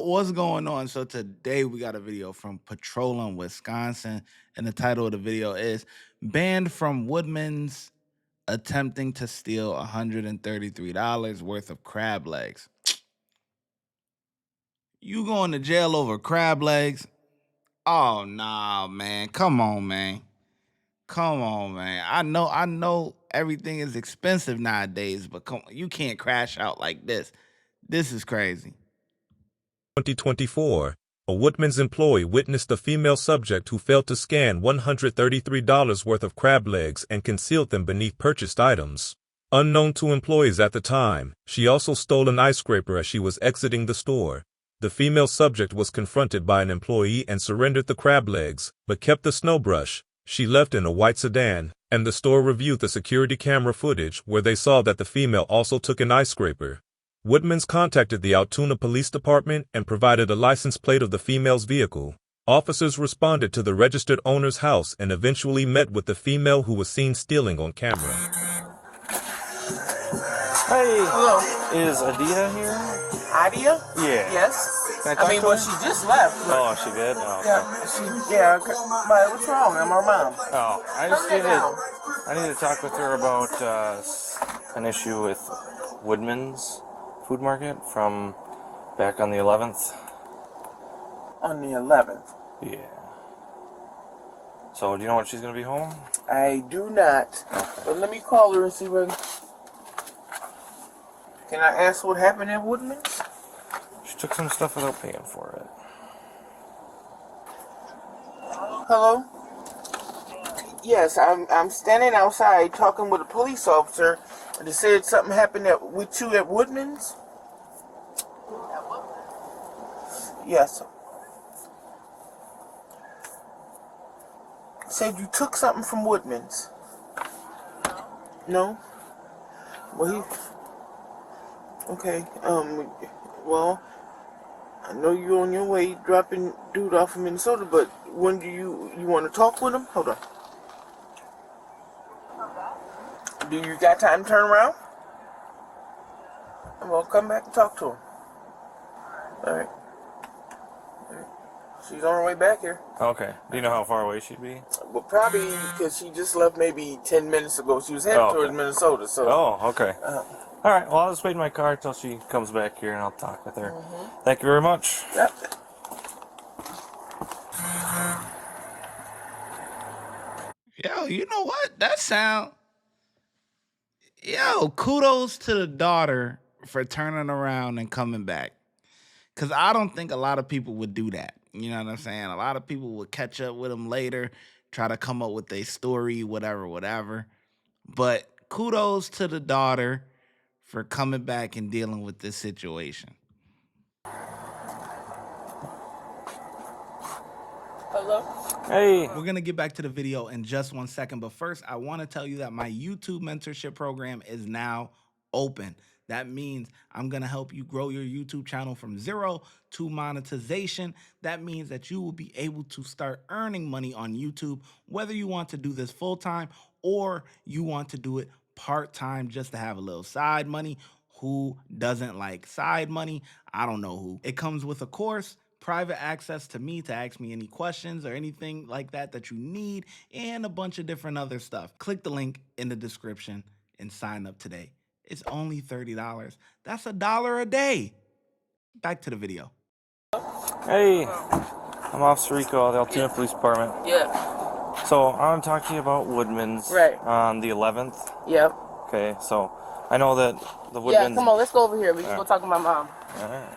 What's going on? So today we got a video from Patrolling Wisconsin, and the title of the video is "Banned from Woodman's Attempting to Steal $133 worth of crab legs." You going to jail over crab legs? Oh nah, man. Come on, man. Come on, man. I know everything is expensive nowadays, but come on, you can't crash out like this. This is crazy. 2024, a Woodman's employee witnessed a female subject who failed to scan $133 worth of crab legs and concealed them beneath purchased items. Unknown to employees at the time, she also stole an ice scraper as she was exiting the store. The female subject was confronted by an employee and surrendered the crab legs, but kept the snow brush. She left in a white sedan, and the store reviewed the security camera footage where they saw that the female also took an ice scraper. Woodman's contacted the Altoona Police Department and provided a license plate of the female's vehicle. Officers responded to the registered owner's house and eventually met with the female who was seen stealing on camera. Hey, Hello. is Adia here? Adia? Yeah. Yes. Can I talk to well, her? she just left. Oh, she did? Oh, okay. But what's wrong? I'm her mom. Oh, I need to talk with her about an issue with Woodman's Food Market from back on the 11th. On the 11th. Yeah. So, do you know when she's going to be home? I do not. Okay. But let me call her and see what... Can I ask what happened at Woodman's? She took some stuff without paying for it. Hello? Yes, I'm standing outside talking with a police officer. They said something happened with you at Woodman's? Yes. Said you took something from Woodman's. No? Well, okay, well, I know you're on your way dropping dude off in Minnesota, but when do you want to talk with him? Hold on. Do you got time to turn around? Well, come back and talk to him. Alright. She's on her way back here. Okay. Do you know how far away she'd be? Well, probably because she just left maybe 10 minutes ago. She was headed towards Minnesota, so... Oh, okay. Alright, well, I'll just wait in my car until she comes back here and I'll talk with her. Thank you very much. Yep. Yo, you know what? That sound... Yo, kudos to the daughter for turning around and coming back. Because I don't think a lot of people would do that. You know what I'm saying? A lot of people would catch up with them later, try to come up with a story, whatever. But kudos to the daughter for coming back and dealing with this situation. Hello? Hey. We're going to get back to the video in just 1 second. But first, I want to tell you that my YouTube mentorship program is now open. That means I'm going to help you grow your YouTube channel from zero to monetization. That means that you will be able to start earning money on YouTube, whether you want to do this full-time or you want to do it part-time just to have a little side money. Who doesn't like side money? I don't know who. It comes with a course, private access to me to ask me any questions or anything like that you need, and a bunch of different other stuff. Click the link in the description and sign up today. It's only $30. That's $1 a day. Back to the video. Hey. I'm Officer Rico, the Altoona Police Department. Yeah. So, I want to talk to you about Woodman's on the 11th. Yep. Okay, so I know that the Woodman's... Yeah, come on, let's go over here. We can go talk to my mom. Alright.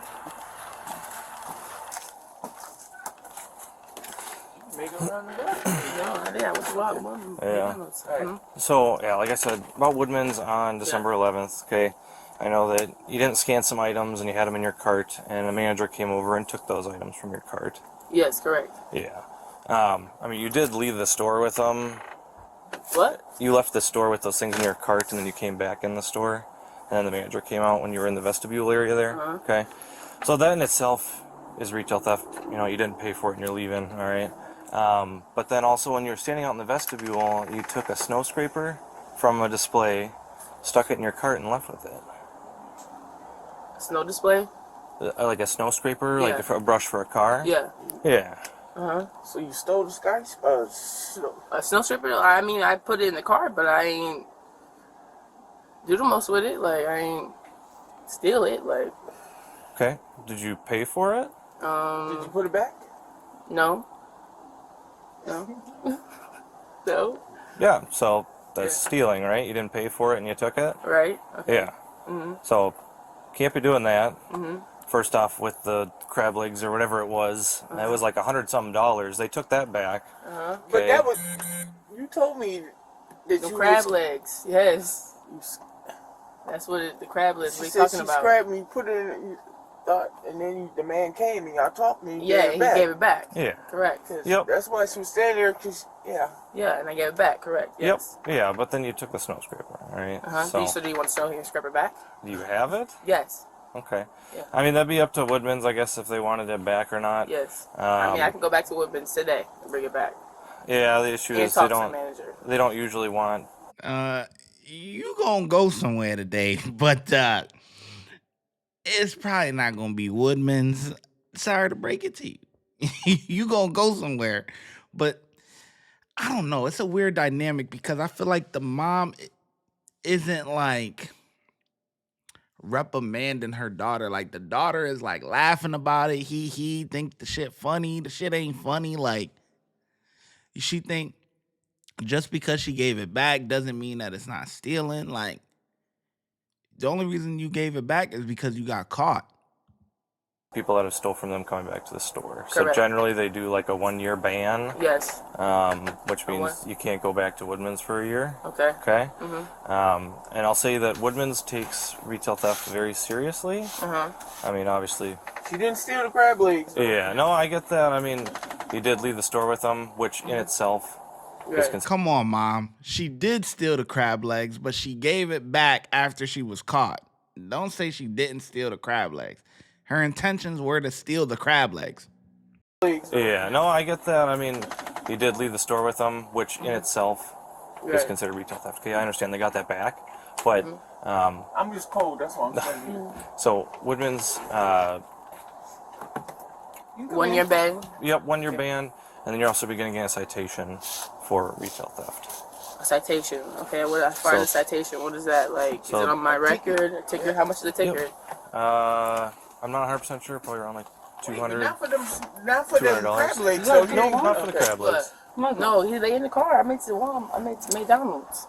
Make her run the door. Yeah, what's wrong, Mom? Yeah. So, yeah, like I said, about Woodman's on December 11th, okay, I know that you didn't scan some items and you had them in your cart, and a manager came over and took those items from your cart. Yes, correct. Yeah. I mean, you did leave the store with them. What? You left the store with those things in your cart, and then you came back in the store, and then the manager came out when you were in the vestibule area there, okay? So that in itself is retail theft. You know, you didn't pay for it and you're leaving, alright? But then also when you're standing out in the vestibule, you took a snow scraper from a display, stuck it in your cart, and left with it. Snow display? Like a snow scraper, like Yeah. a brush for a car? Yeah. Yeah. So you stole the snow. A snow stripper? I mean, I put it in the car, but I ain't do the most with it. Like, I ain't steal it. Like, Okay. Did you pay for it? Did you put it back? no. No. No. Yeah. So that's Yeah. stealing, right? You didn't pay for it and you took it? Right? Okay. Yeah. So can't be doing that. First off, with the crab legs or whatever it was, that was like $100-something. They took that back. But that was, you told me that The you crab was, legs. Yes. That's what the crab legs. She What are you said talking she about? scrapped me, put it in, you thought, and then the man came and y'all talked me. Yeah, he gave it back. Yeah. Correct. Yep. That's why she was standing there, cause Yeah, and I gave it back. Correct. Yes. Yep. Yeah, but then you took the snow scraper, all right? So do you want to show him scrap it back? Do you have it? Yes. Okay. Yeah. I mean, that'd be up to Woodman's, I guess, if they wanted it back or not. Yes. I mean, I Um, can go back to Woodman's today and bring it back. Yeah, the issue And is talk to the manager. they don't usually want. You gonna go somewhere today, but it's probably not gonna be Woodman's. Sorry to break it to you. You gonna go somewhere, but I don't know. It's a weird dynamic because I feel like the mom isn't like reprimanding her daughter. Like the daughter is like laughing about it. He think the shit funny. The shit ain't funny. Like she think just because she gave it back doesn't mean that it's not stealing. Like the only reason you gave it back is because you got caught. People that have stole from them coming back to the store. So Correct. generally they do like a 1-year ban, Yes. which means you can't go back to Woodman's for a year. Okay. Okay. And I'll say that Woodman's takes retail theft very seriously. I mean, obviously. she didn't steal the crab legs. Yeah. No, I get that. I mean, you did leave the store with them, which in itself is Right. considered. Come on, Mom. She did steal the crab legs, but she gave it back after she was caught. Don't say she didn't steal the crab legs. Her intentions were to steal the crab legs. Yeah. No, I get that. I mean, you did leave the store with them, which in itself is Right. considered retail theft. Okay, I understand they got that back, but I'm just cold. That's all I'm saying. so Woodman's. 1 year ban. Yep, 1-year ban, and then you're also beginning getting a citation for retail theft. A citation. Okay. What as far as the citation? What is that like? Is it on my record? A ticket? How much is the ticket? I'm not 100% sure. Probably around like 200. Not for them crab $200. legs. No, So not for the crab legs. No, they in the car. I made to McDonald's.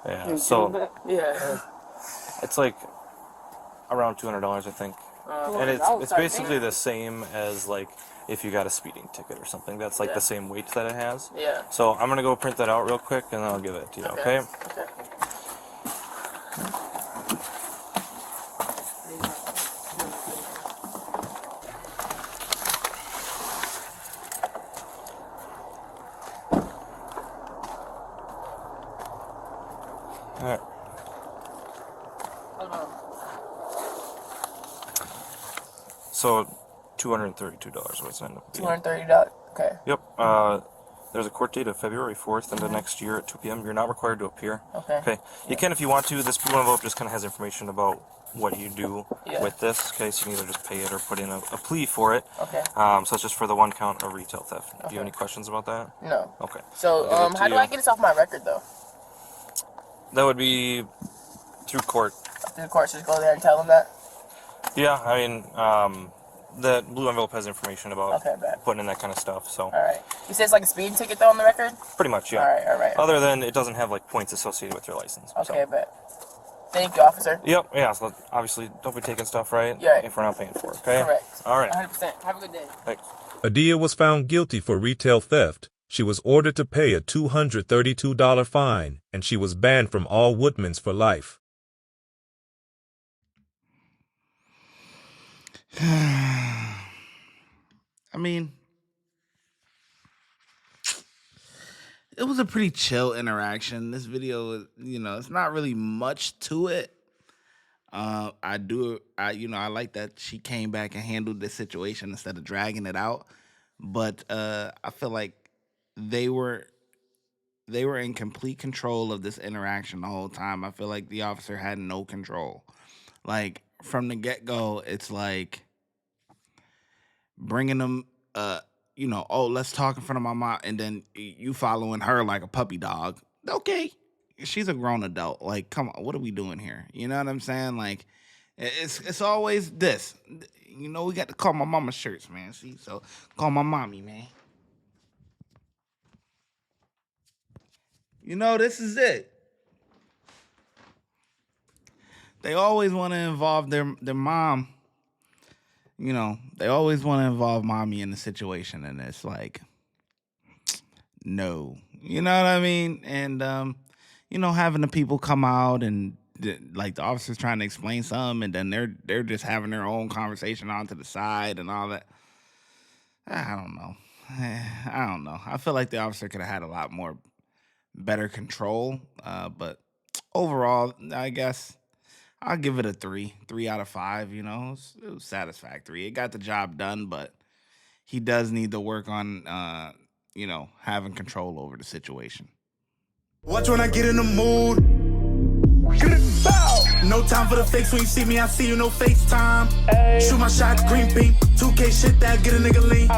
Yeah, so Yeah. it's like around $200, I think. And it's basically the same as like if you got a speeding ticket or something. That's like the same weight that it has. Yeah. So I'm gonna go print that out real quick and then I'll give it to you. Okay? Okay. All right. Hold on. So $232 was end up being. $230. Okay. Yep. There's a court date of February 4th into next year at 2 p.m. You're not required to appear. Okay. Okay. You can if you want to. This blue envelope just kind of has information about what you do with this. Okay, so you can either just pay it or put in a plea for it. Okay. So it's just for the 1 count of retail theft. Do you have any questions about that? No. Okay. So, I'll give it to how do you. I get this off my record though? That would be through court. Did the court just go there and tell them that? Yeah, I mean, the blue envelope has information about Okay, bet. putting in that kind of stuff. So All right. You say it's like a speeding ticket though on the record? pretty much, yeah. All right. Other than it doesn't have like points associated with your license. Okay, So. bet. Thank you, officer. Yep. Yeah. So obviously, don't be taking stuff, right? Yeah. If we're not paying for it. Okay. Correct. All right. 100%. Have a good day. Thanks. Adia was found guilty for retail theft. She was ordered to pay a $232 fine, and she was banned from all Woodmans for life. I mean, it was a pretty chill interaction. This video, it's not really much to it. I like that she came back and handled this situation instead of dragging it out. But I feel like they were in complete control of this interaction the whole time. I feel like the officer had no control. Like from the get-go, it's like bringing them, oh, let's talk in front of my mom, and then you following her like a puppy dog. Okay, she's a grown adult. Like, come on, what are we doing here? You know what I'm saying? Like, it's always this. We got to call my mama shirts, man. See, so call my mommy, man. This is it. They always want to involve their mom. They always want to involve mommy in the situation, and it's like, no. You know what I mean? And, having the people come out and, like, the officers trying to explain something, and then they're just having their own conversation on to the side and all that. I don't know. I feel like the officer could have had a lot more better control. But overall, I guess I'll give it a 3 out of 5. It was satisfactory. It got the job done, but he does need to work on, having control over the situation. Watch when I get in the mood. No time for the fakes. When you see me, I see you, no FaceTime. Shoot my shot, green beam. 2K shit that get a nigga lean.